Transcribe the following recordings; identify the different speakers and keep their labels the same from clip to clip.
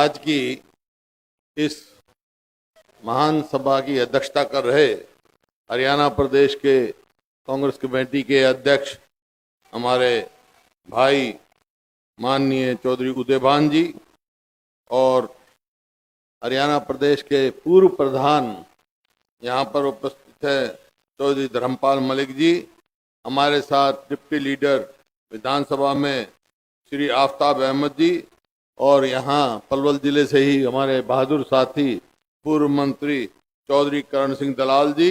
Speaker 1: आज की इस महान सभा की अध्यक्षता कर रहे हरियाणा प्रदेश के कांग्रेस कमेटी के अध्यक्ष हमारे भाई माननीय चौधरी उदयभान जी और हरियाणा प्रदेश के पूर्व प्रधान यहाँ पर उपस्थित है चौधरी धर्मपाल मलिक जी, हमारे साथ डिप्टी लीडर विधानसभा में श्री आफ्ताब अहमद जी और यहाँ पलवल जिले से ही हमारे बहादुर साथी पूर्व मंत्री चौधरी करण सिंह दलाल जी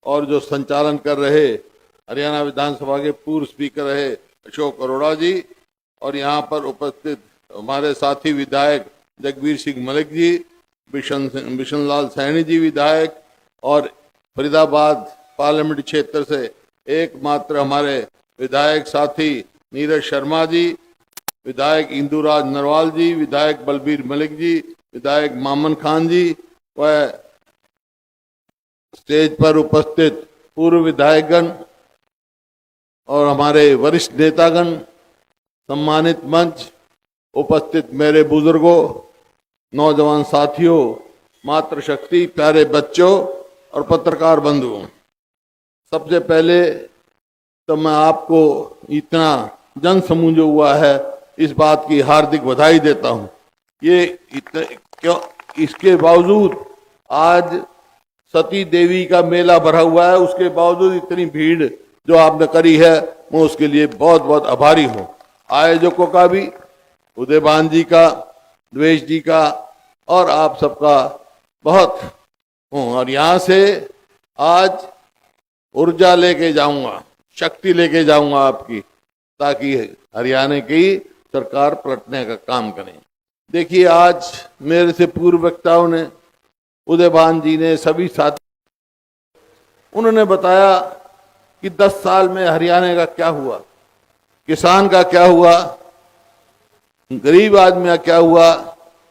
Speaker 1: और जो संचालन कर रहे हरियाणा विधानसभा के पूर्व स्पीकर रहे अशोक अरोड़ा जी और यहाँ पर उपस्थित हमारे साथी विधायक जगबीर सिंह मलिक जी, बिशन लाल सैनी जी विधायक और फरीदाबाद पार्लियामेंट क्षेत्र से एकमात्र हमारे विधायक साथी नीरज शर्मा जी, विधायक इंदुराज नरवाल जी, विधायक बलबीर मलिक जी, विधायक मामन खान जी व स्टेज पर उपस्थित पूर्व विधायकगण और हमारे वरिष्ठ नेतागण, सम्मानित मंच उपस्थित मेरे बुजुर्गों, नौजवान साथियों, मातृशक्ति, प्यारे बच्चों और पत्रकार बंधुओं, सबसे पहले तो मैं आपको इतना जन समूह जो हुआ है इस बात की हार्दिक बधाई देता हूं। ये क्यों इसके बावजूद आज सती देवी का मेला भरा हुआ है, उसके बावजूद इतनी भीड़ जो आपने करी है, मैं उसके लिए बहुत बहुत आभारी हूं। आयोजकों का भी, उदयभान जी का, द्वेष जी का और आप सबका बहुत हूँ। और यहाँ से आज ऊर्जा लेके जाऊंगा, शक्ति लेके जाऊंगा आपकी, ताकि हरियाणा की सरकार पलटने का काम करें। देखिए, आज मेरे से पूर्व वक्ताओं ने, उदयभान जी ने, सभी साथी, उन्होंने बताया कि 10 साल में हरियाणा का क्या हुआ, किसान का क्या हुआ, गरीब आदमी का क्या हुआ,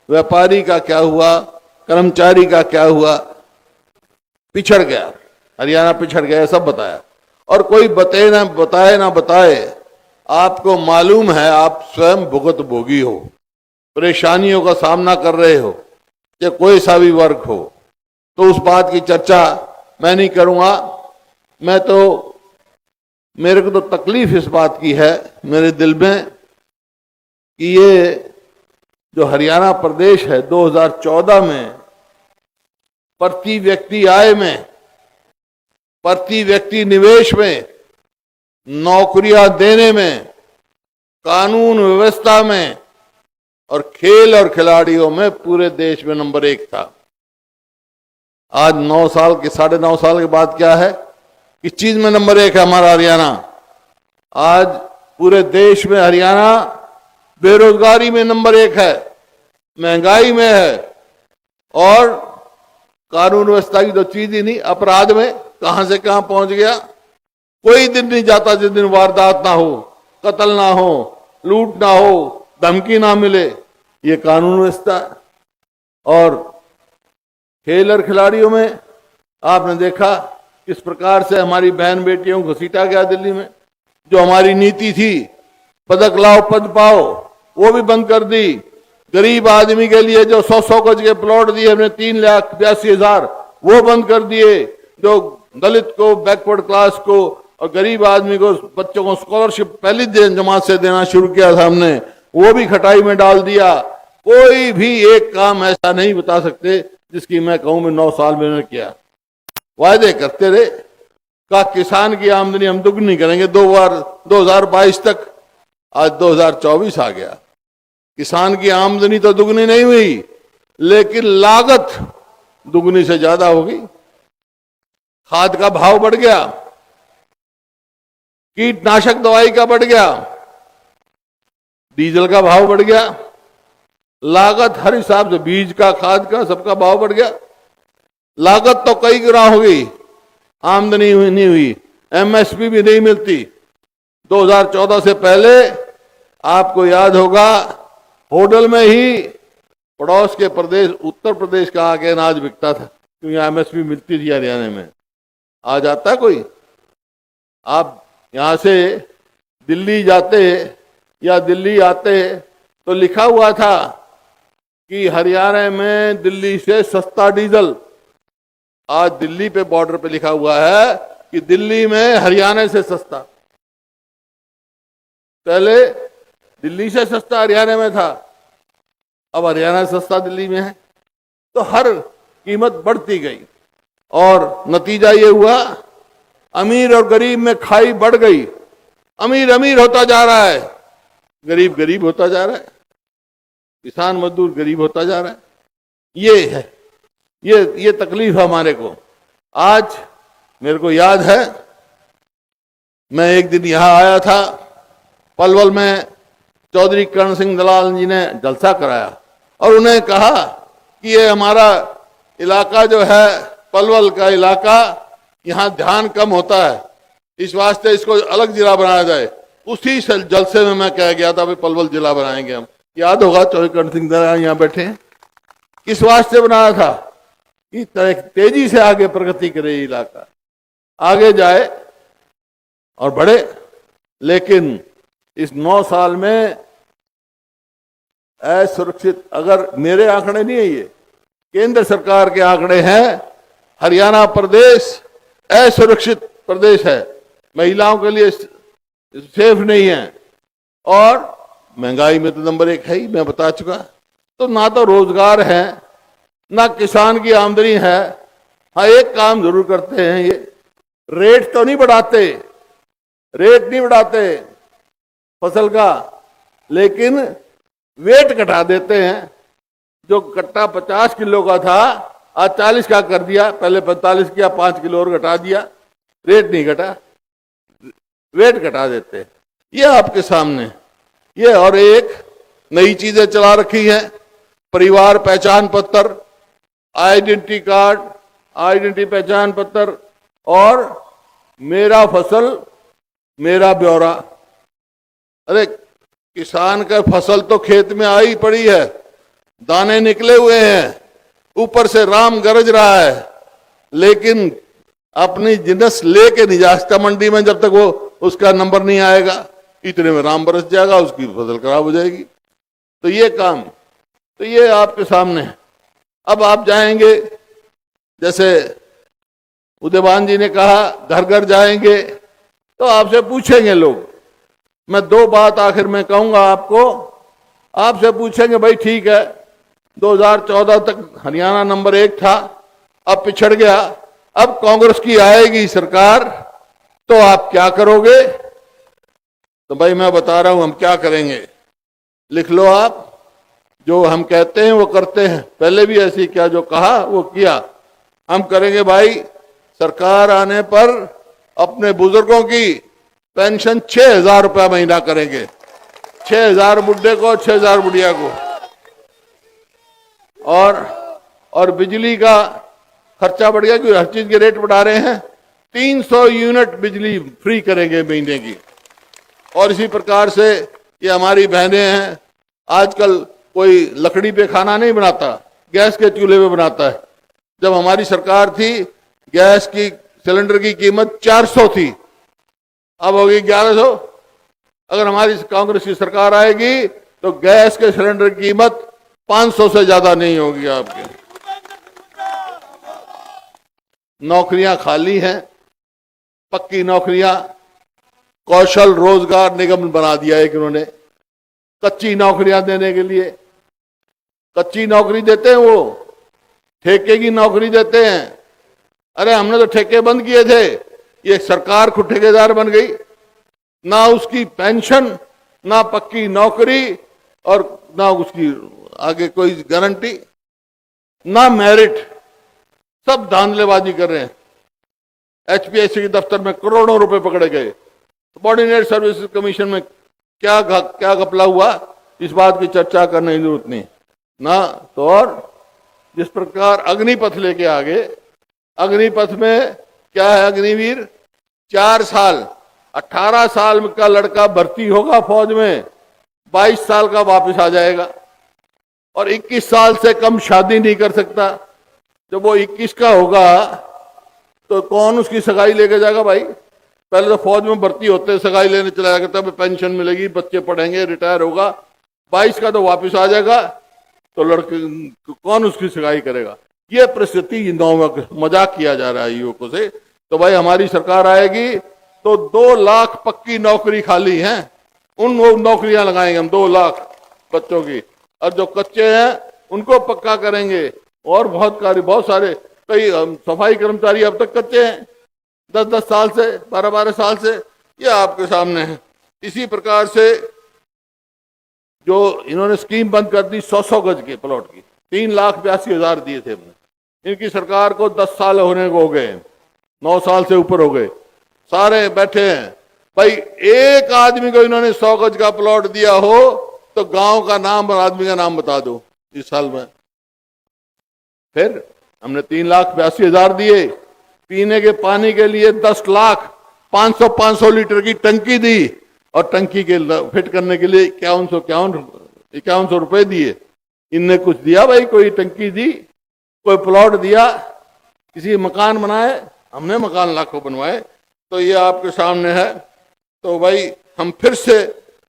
Speaker 1: व्यापारी का क्या हुआ, कर्मचारी का क्या हुआ। पिछड़ गया, हरियाणा पिछड़ गया, सब बताया। और कोई बताए ना बताए, आपको मालूम है, आप स्वयं भुगत भोगी हो, परेशानियों का सामना कर रहे हो, या कोई सा भी वर्ग हो, तो उस बात की चर्चा मैं नहीं करूंगा। मेरे को तो तकलीफ इस बात की है मेरे दिल में कि ये जो हरियाणा प्रदेश है 2014 में प्रति व्यक्ति आय में, प्रति व्यक्ति निवेश में, नौकरियां देने में, कानून व्यवस्था में और खेल और खिलाड़ियों में पूरे देश में नंबर 1 था। आज 9 साल के 9.5 साल के बाद क्या है, किस चीज में नंबर 1 है हमारा हरियाणा? आज पूरे देश में हरियाणा बेरोजगारी में नंबर 1 है, महंगाई में है और कानून व्यवस्था की तो चीज ही नहीं, अपराध में कहां से कहां पहुंच गया। कोई दिन नहीं जाता जिस दिन वारदात ना हो, कत्ल ना हो, लूट ना हो, धमकी ना मिले। ये कानून व्यवस्था। और खेल और खिलाड़ियों में आपने देखा किस प्रकार से हमारी बहन बेटियों को घसीटा गया दिल्ली में। जो हमारी नीति थी पदक लाओ पद पाओ, वो भी बंद कर दी। गरीब आदमी के लिए जो 100 गज के प्लॉट दिए हमने 3,82,000, वो बंद कर दिए। जो दलित को, बैकवर्ड क्लास को और गरीब आदमी को, बच्चों को स्कॉलरशिप पहली जमात से देना शुरू किया था हमने, वो भी खटाई में डाल दिया। कोई भी एक काम ऐसा नहीं बता सकते जिसकी मैं कहूं मैं 9 साल में किया। वायदे करते रहे का किसान की आमदनी हम दुगनी करेंगे 2022 तक। आज 2024 आ गया, किसान की आमदनी तो दुगनी नहीं हुई, लेकिन लागत दुगनी से ज्यादा होगी। खाद का भाव बढ़ गया, कीटनाशक दवाई का बढ़ गया, डीजल का भाव बढ़ गया, लागत हर हिसाब से, बीज का, खाद का, सबका भाव बढ़ गया। लागत तो कई गुना हो गई, आमदनी नहीं हुई, एमएसपी भी नहीं मिलती। 2014 से पहले आपको याद होगा, होटल में ही पड़ोस के प्रदेश उत्तर प्रदेश का आके अनाज बिकता था, क्योंकि एमएसपी मिलती थी हरियाणा में। आज आता है कोई? आप यहां से दिल्ली जाते या दिल्ली आते तो लिखा हुआ था कि हरियाणा में दिल्ली से सस्ता डीजल, आज दिल्ली पे बॉर्डर पे लिखा हुआ है कि दिल्ली में हरियाणा से सस्ता। पहले दिल्ली से सस्ता हरियाणा में था, अब हरियाणा से सस्ता दिल्ली में है। तो हर कीमत बढ़ती गई और नतीजा ये हुआ, अमीर और गरीब में खाई बढ़ गई। अमीर अमीर होता जा रहा है, गरीब गरीब होता जा रहा है, किसान मजदूर गरीब होता जा रहा है। ये है, ये तकलीफ है हमारे को। आज मेरे को याद है, मैं एक दिन यहां आया था, पलवल में चौधरी कर्ण सिंह दलाल जी ने जलसा कराया और उन्हें कहा कि ये हमारा इलाका जो है, पलवल का इलाका, यहाँ ध्यान कम होता है, इस वास्ते इसको अलग जिला बनाया जाए। उसी जलसे में मैं कह गया था भाई पलवल जिला बनाएंगे हम। याद होगा, चौधरी कर्ण सिंह दलाल यहाँ बैठे हैं। किस वास्ते बनाया था कि तेजी से आगे प्रगति करे, इलाका आगे जाए और बढ़े। लेकिन इस 9 साल में असुरक्षित, अगर मेरे आंकड़े नहीं है, ये केंद्र सरकार के आंकड़े हैं, हरियाणा प्रदेश असुरक्षित प्रदेश है, महिलाओं के लिए सेफ नहीं है और महंगाई में तो नंबर 1 है ही, मैं बता चुका। तो ना तो रोजगार है, ना किसान की आमदनी है। हाँ, एक काम जरूर करते हैं, ये रेट तो नहीं बढ़ाते, रेट नहीं बढ़ाते फसल का, लेकिन वेट घटा देते हैं। जो कट्टा 50 किलो का था आज 40 का कर दिया, पहले 45 किया, 5 किलो और घटा दिया, रेट नहीं घटा, वेट घटा देते हैं। ये आपके सामने ये, और एक नई चीजें चला रखी हैं, परिवार पहचान पत्र, आइडेंटिटी कार्ड, आइडेंटिटी पहचान पत्र और मेरा फसल मेरा ब्यौरा। अरे किसान का फसल तो खेत में आई पड़ी है, दाने निकले हुए हैं, ऊपर से राम गरज रहा है, लेकिन अपनी जिनस लेके नहीं जा सकता मंडी में जब तक वो उसका नंबर नहीं आएगा। इतने में राम बरस जाएगा, उसकी फसल खराब हो जाएगी। तो ये काम, तो ये आपके सामने है। अब आप जाएंगे, जैसे उदयभान जी ने कहा, घर घर जाएंगे तो आपसे पूछेंगे लोग। मैं 2 बात आखिर में कहूंगा आपको। आपसे पूछेंगे, भाई ठीक है 2014 तक हरियाणा नंबर 1 था, अब पिछड़ गया, अब कांग्रेस की आएगी सरकार तो आप क्या करोगे? तो भाई मैं बता रहा हूं हम क्या करेंगे, लिख लो आप। जो हम कहते हैं वो करते हैं, पहले भी ऐसे क्या जो कहा वो किया। हम करेंगे भाई, सरकार आने पर अपने बुजुर्गों की पेंशन 6,000 रुपया महीना करेंगे, 6,000 बुढ़े को, 6,000 बुढ़िया को। और बिजली का खर्चा बढ़ गया क्योंकि हर चीज के रेट बढ़ा रहे हैं, 300 यूनिट बिजली फ्री करेंगे महीने की। और इसी प्रकार से ये हमारी बहनें हैं, आजकल कोई लकड़ी पे खाना नहीं बनाता, गैस के चूल्हे पे बनाता है। जब हमारी सरकार थी, गैस की सिलेंडर की कीमत 400 थी, अब होगी 1100। अगर हमारी कांग्रेस की सरकार आएगी तो गैस के सिलेंडर की कीमत 500 से ज्यादा नहीं होगी आपकी। नौकरियां खाली हैं, पक्की नौकरियां, कौशल रोजगार निगम बना दिया है इन्होंने, कच्ची नौकरियां देने के लिए। कच्ची नौकरी देते हैं वो, ठेके की नौकरी देते हैं। अरे हमने तो ठेके बंद किए थे, ये सरकार खुद ठेकेदार बन गई। ना उसकी पेंशन, ना पक्की नौकरी, और ना उसकी आगे कोई गारंटी, ना मेरिट, सब धांधलेबाजी कर रहे हैं। एचपीएससी के दफ्तर में करोड़ों रुपए पकड़े गए, सबॉर्डिनेट सर्विसेज कमीशन में क्या घपला हुआ, इस बात की चर्चा करने की जरूरत नहीं ना। तो और जिस प्रकार अग्निपथ लेके आगे, अग्निपथ में क्या है, अग्निवीर 4 साल, 18 साल का लड़का भर्ती होगा फौज में, 22 साल का वापस आ जाएगा, और 21 साल से कम शादी नहीं कर सकता। जब वो 21 का होगा तो कौन उसकी सगाई लेके जाएगा भाई? पहले तो फौज में भर्ती होते सगाई लेने चला जाएगा, तब पेंशन मिलेगी, बच्चे पढ़ेंगे, रिटायर होगा, 22 का तो वापस आ जाएगा। तो लड़के कौन उसकी सगाई करेगा? ये परिस्थिति में मजाक किया जा रहा है युवकों से। तो भाई हमारी सरकार आएगी तो 2 लाख पक्की नौकरी खाली हैं, उन वो नौकरियां लगाएंगे हम 2 लाख बच्चों की, और जो कच्चे हैं उनको पक्का करेंगे। और बहुत सारे कई सफाई कर्मचारी अब तक कच्चे हैं 10-10 साल से, 12-12 साल से, ये आपके सामने है। इसी प्रकार से जो इन्होंने स्कीम बंद कर दी 100-100 गज के प्लॉट की, 3,82,000 दिए थे हमने। इनकी सरकार को 10 साल होने को हो गए, 9 साल से ऊपर हो गए, सारे बैठे हैं। भाई एक आदमी को इन्होंने 100 गज का प्लॉट दिया हो तो गांव का नाम और आदमी का नाम बता दो इस साल में। फिर हमने 3,82,000 दिए, पीने के पानी के लिए 10 लाख 500 लीटर की टंकी दी, और टंकी के फिट करने के लिए 51 रुपए दिए। इनने कुछ दिया भाई? कोई टंकी दी, कोई प्लॉट दिया, किसी मकान बनाए? हमने मकान लाखों बनवाए। तो ये आपके सामने है। तो भाई हम फिर से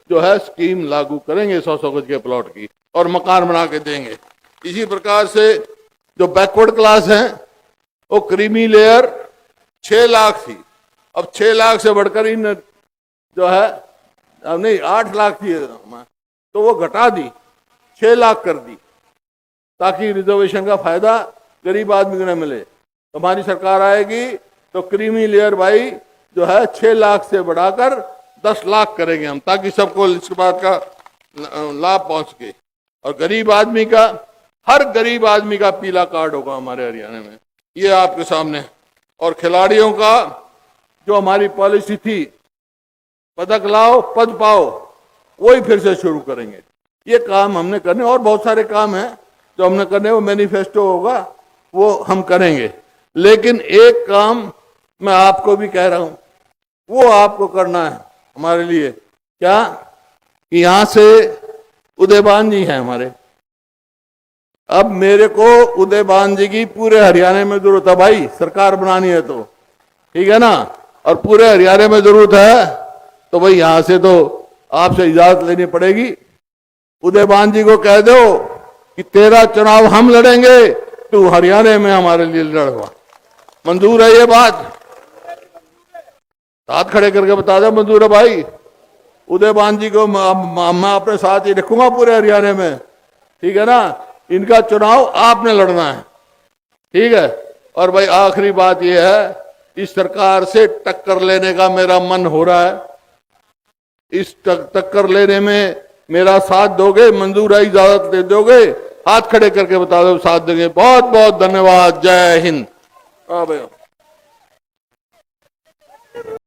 Speaker 1: जो है स्कीम लागू करेंगे 100-100 गज के प्लॉट की, और मकान बना के देंगे। इसी प्रकार से जो बैकवर्ड क्लास है वो क्रीमी लेयर 6 लाख थी, अब 6 लाख से बढ़कर इन जो है अब नहीं 8 लाख थी, तो वो घटा दी, 6 लाख कर दी, ताकि रिजर्वेशन का फायदा गरीब आदमी को न मिले। हमारी सरकार आएगी तो क्रीमी लेयर भाई जो है 6 लाख से बढ़ाकर 10 लाख करेंगे हम, ताकि सबको इस बात का लाभ पहुंच सके। और गरीब आदमी का, हर गरीब आदमी का पीला कार्ड होगा हमारे हरियाणा में, ये आपके सामने। और खिलाड़ियों का जो हमारी पॉलिसी थी, पदक लाओ पद पाओ, वही फिर से शुरू करेंगे। ये काम हमने करने, और बहुत सारे काम हैं जो हमने करने, वो मैनिफेस्टो होगा, वो हम करेंगे। लेकिन एक काम मैं आपको भी कह रहा हूं, वो आपको करना है हमारे लिए। क्या? कि यहां से उदयबान जी हैं हमारे, अब मेरे को उदयबान जी की पूरे हरियाणा में जरूरत है भाई, सरकार बनानी है तो, ठीक है ना, और पूरे हरियाणा में जरूरत है। तो भाई यहां से तो आपसे इजाजत लेनी पड़ेगी। उदयबान जी को कह दो कि तेरा चुनाव हम लड़ेंगे, तू हरियाणा में हमारे लिए लड़वा। मंजूर है ये बात? हाथ खड़े करके बता दो मंजूर है भाई। उदयबान जी को मैं अपने साथ ही रखूंगा पूरे हरियाणा में, ठीक है ना। इनका चुनाव आपने लड़ना है, ठीक है। और भाई आखिरी बात यह है, इस सरकार से टक्कर लेने का मेरा मन हो रहा है। इस टक्कर लेने में मेरा साथ दोगे? मंजूर है, इजाजत दे दोगे? हाथ खड़े करके बता दो साथ देंगे। बहुत बहुत धन्यवाद। जय हिंद। हाँ भैया।